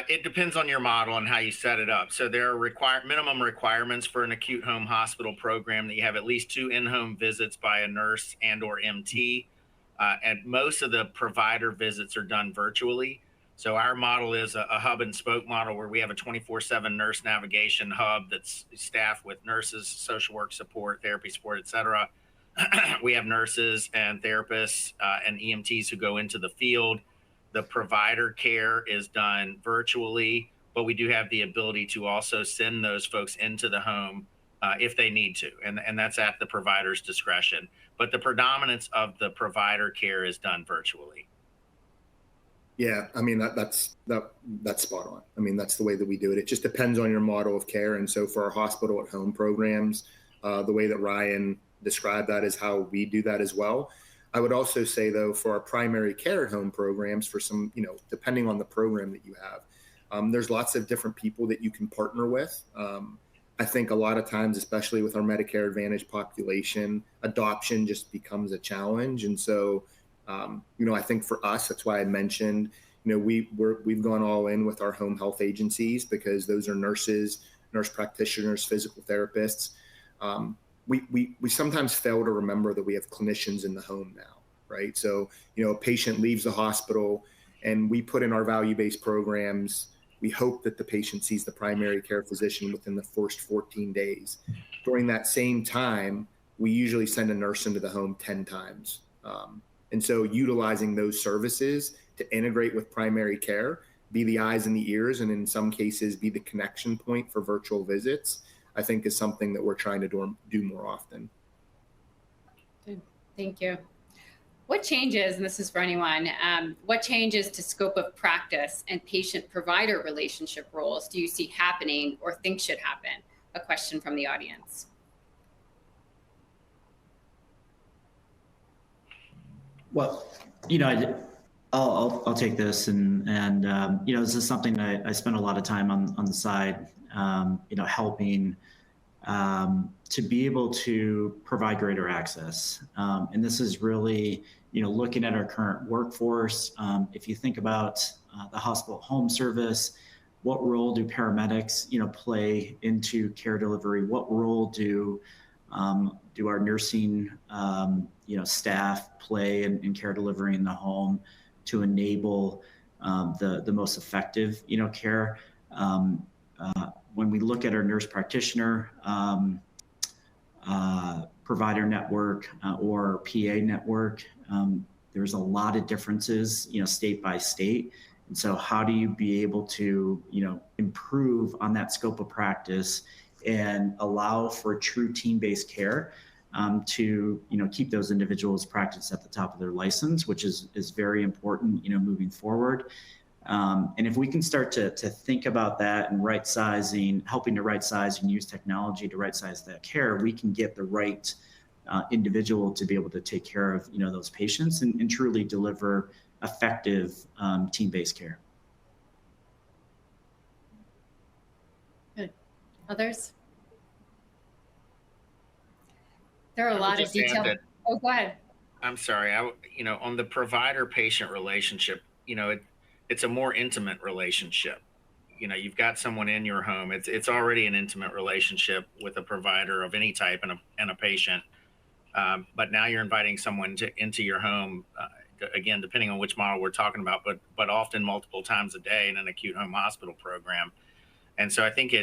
It depends on your model and how you set it up. So there are minimum requirements for an acute home hospital program that you have at least 2 in-home visits by a nurse and or MT. And most of the provider visits are done virtually. So our model is a hub and spoke model where we have a 24/7 nurse navigation hub that's staffed with nurses, social work support, therapy support, et cetera. We have nurses and therapists and EMTs who go into the field. The provider care is done virtually, but we do have the ability to also send those folks into the home if they need to, and that's at the provider's discretion. But the predominance of the provider care is done virtually. Yeah, I mean, that's spot on. I mean, that's the way that we do it. It just depends on your model of care. And so for our hospital at home programs, the way that Ryan described that is how we do that as well. I would also say, though, for our primary care at home programs, for some, depending on the program that you have, there's lots of different people that you can partner with. I think a lot of times, especially with our Medicare Advantage population, adoption just becomes a challenge. And so, I think for us, that's why I mentioned, we've gone all in with our home health agencies because those are nurses, nurse practitioners, physical therapists. We sometimes fail to remember that we have clinicians in the home now, right? So, a patient leaves the hospital and we put in our value-based programs. We hope that the patient sees the primary care physician within the first 14 days. During that same time, we usually send a nurse into the home 10 times. And so utilizing those services to integrate with primary care, be the eyes and the ears, and in some cases be the connection point for virtual visits, I think is something that we're trying to do more often. Good. Thank you. What changes, and this is for anyone, what changes to scope of practice and patient-provider relationship roles do you see happening or think should happen? A question from the audience. Well, I'll take this, and this is something I spend a lot of time on the side, helping to be able to provide greater access. And this is really, looking at our current workforce. If you think about the hospital home service, what role do paramedics, play into care delivery? What role do our nursing, staff play in care delivery in the home to enable the most effective, care? When we look at our nurse practitioner provider network or PA network, there's a lot of differences, state by state. And so how do you be able to, improve on that scope of practice and allow for true team-based care to, keep those individuals' practice at the top of their license, which is very important, moving forward. And if we can start to think about that and helping to right size and use technology to right size that care, we can get the right individual to be able to take care of, those patients and truly deliver effective team-based care. Good. Others? There are a lot of details. Oh, go ahead. I'm sorry. On the provider-patient relationship, it's a more intimate relationship. You've got someone in your home. It's already an intimate relationship with a provider of any type and a patient. But now you're inviting someone into your home, again, depending on which model we're talking about, but often multiple times a day in an acute home hospital program. And so I think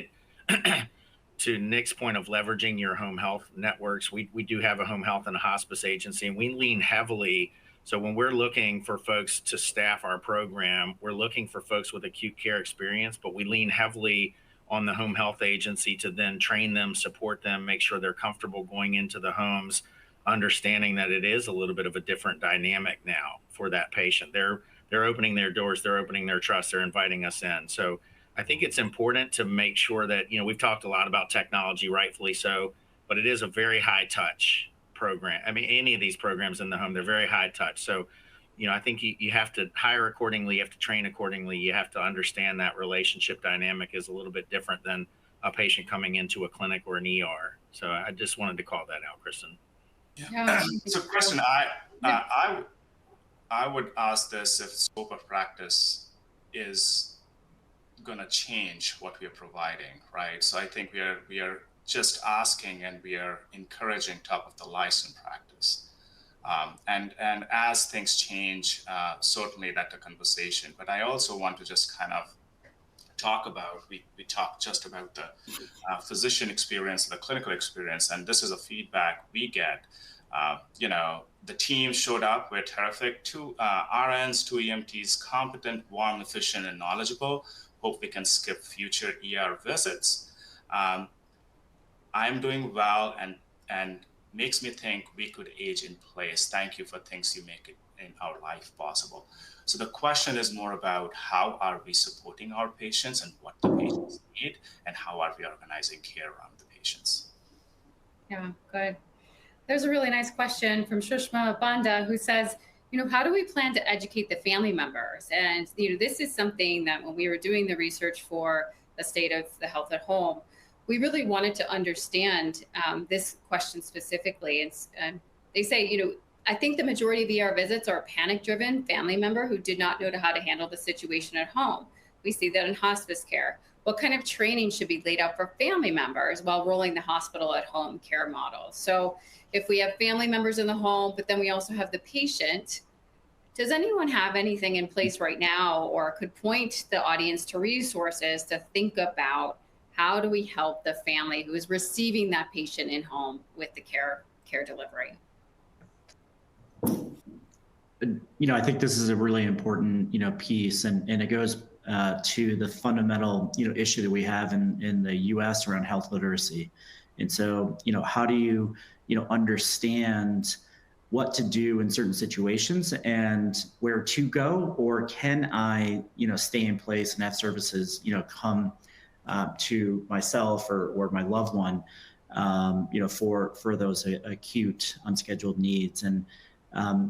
to Nick's point of leveraging your home health networks, we do have a home health and a hospice agency, and we lean heavily. So when we're looking for folks to staff our program, we're looking for folks with acute care experience, but we lean heavily on the home health agency to then train them, support them, make sure they're comfortable going into the homes, understanding that it is a little bit of a different dynamic now for that patient. They're opening their doors, they're opening their trust, they're inviting us in. So I think it's important to make sure that, we've talked a lot about technology, rightfully so, but it is a very high touch program. I mean, any of these programs in the home, they're very high touch. So, I think you have to hire accordingly, you have to train accordingly, you have to understand that relationship dynamic is a little bit different than a patient coming into a clinic or an ER. So I just wanted to call that out, Kristen. Yeah. So Kristen, I would ask this: if scope of practice is going to change what we are providing, right? So I think we are just asking and we are encouraging top of the license practice. And as things change, certainly that's a conversation. But I also want to just kind of talk about, we talked just about the physician experience, the clinical experience, and this is a feedback we get. The team showed up, we're terrific, 2 RNs, 2 EMTs, competent, warm, efficient, and knowledgeable. Hope we can skip future ER visits. I'm doing well and makes me think we could age in place. Thank you for things you make it in our life possible. So the question is more about how are we supporting our patients and what the patients need, and how are we organizing care around the patients? Yeah, good. There's a really nice question from Shushma Banda, who says, how do we plan to educate the family members? And, this is something that when we were doing the research for the state of the health at home, we really wanted to understand this question specifically. And they say, I think the majority of ER visits are a panic-driven family member who did not know how to handle the situation at home. We see that in hospice care. What kind of training should be laid out for family members while rolling the hospital at home care model? So if we have family members in the home, but then we also have the patient, does anyone have anything in place right now or could point the audience to resources to think about how do we help the family who is receiving that patient in home with the care delivery? I think this is a really important, piece, and it goes to the fundamental, issue that we have in the U.S. around health literacy. And so, how do you, understand what to do in certain situations and where to go, or can I, stay in place and have services, come to myself or my loved one, for those acute unscheduled needs. And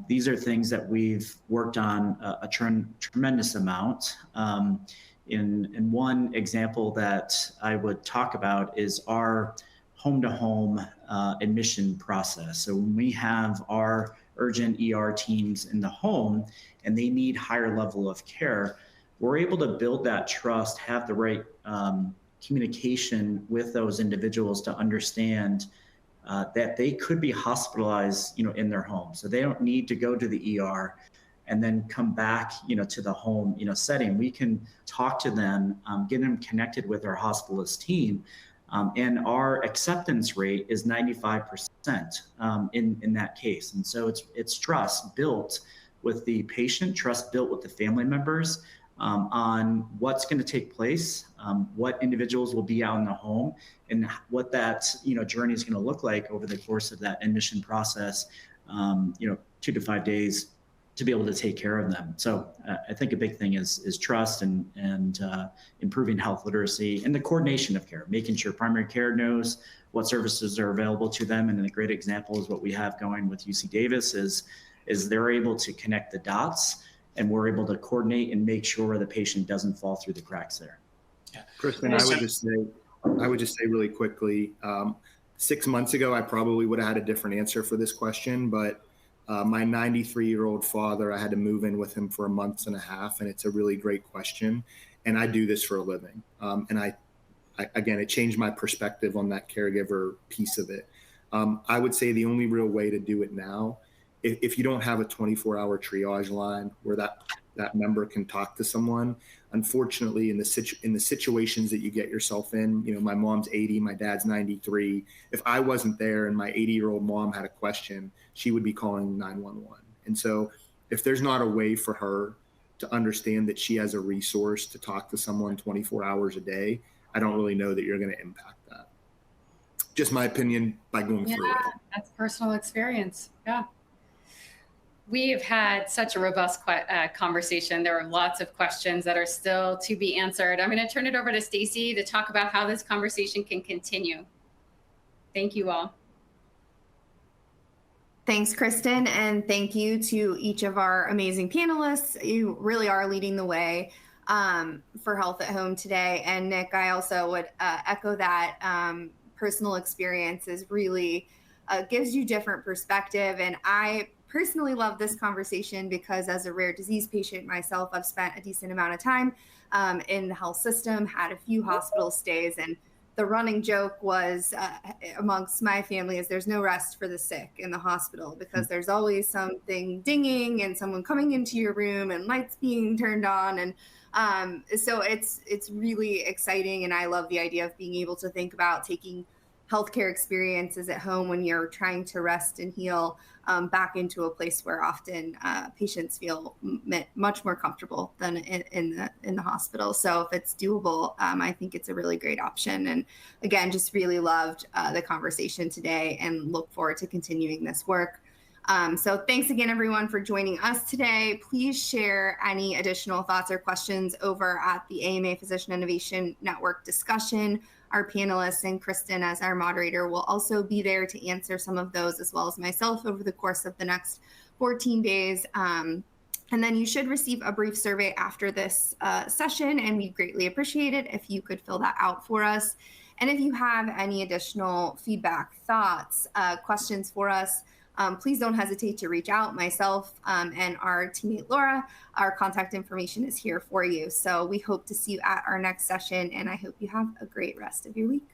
these are things that we've worked on a tremendous amount. In one example that I would talk about is our home-to-home admission process. So when we have our urgent ER teams in the home and they need higher level of care, we're able to build that trust, have the right communication with those individuals to understand that they could be hospitalized, in their home. So they don't need to go to the ER and then come back, to the home, setting. We can talk to them, get them connected with our hospitalist team. And our acceptance rate is 95% in that case. And so it's trust built with the patient, trust built with the family members, on what's going to take place, what individuals will be out in the home, and what that journey is going to look like over the course of that admission process. 2 to 5 days to be able to take care of them. So I think a big thing is trust and improving health literacy and the coordination of care, making sure primary care knows what services are available to them. And a great example is what we have going with UC Davis is they're able to connect the dots, and we're able to coordinate and make sure the patient doesn't fall through the cracks there. Yeah. Kristen, I would just say really quickly, 6 months ago, I probably would have had a different answer for this question, but my 93-year-old father, I had to move in with him for a month and a half, and it's a really great question. And I do this for a living. And I again, it changed my perspective on that caregiver piece of it. I would say the only real way to do it now, if you don't have a 24-hour triage line where that that member can talk to someone. Unfortunately, in the situations that you get yourself in, you know, my mom's 80, my dad's 93. If I wasn't there and my 80-year-old mom had a question, she would be calling 911. And so if there's not a way for her to understand that she has a resource to talk to someone 24 hours a day, I don't really know that you're going to impact that. Just my opinion by going through it. That's personal experience. Yeah. We've had such a robust conversation. There are lots of questions that are still to be answered. I'm going to turn it over to Stacy to talk about how this conversation can continue. Thank you all. Thanks, Kristen, and thank you to each of our amazing panelists. You really are leading the way for Health at Home today. And Nick, I also would echo that personal experience is really gives you different perspective. And I personally love this conversation because as a rare disease patient myself, I've spent a decent amount of time in the health system, had a few hospital stays, and the running joke was amongst my family is there's no rest for the sick in the hospital because there's always something dinging and someone coming into your room and lights being turned on. And so it's really exciting. And I love the idea of being able to think about taking healthcare experiences at home when you're trying to rest and heal back into a place where often patients feel much more comfortable than in the hospital. So if it's doable, I think it's a really great option. And again, just really loved the conversation today and look forward to continuing this work. So thanks again, everyone, for joining us today. Please share any additional thoughts or questions over at the AMA Physician Innovation Network discussion. Our panelists and Kristen as our moderator will also be there to answer some of those, as well as myself, over the course of the next 14 days. And then you should receive a brief survey after this session, and we'd greatly appreciate it if you could fill that out for us. And if you have any additional feedback, thoughts, questions for us, please don't hesitate to reach out. Myself and our teammate Laura, our contact information is here for you. So we hope to see you at our next session, and I hope you have a great rest of your week.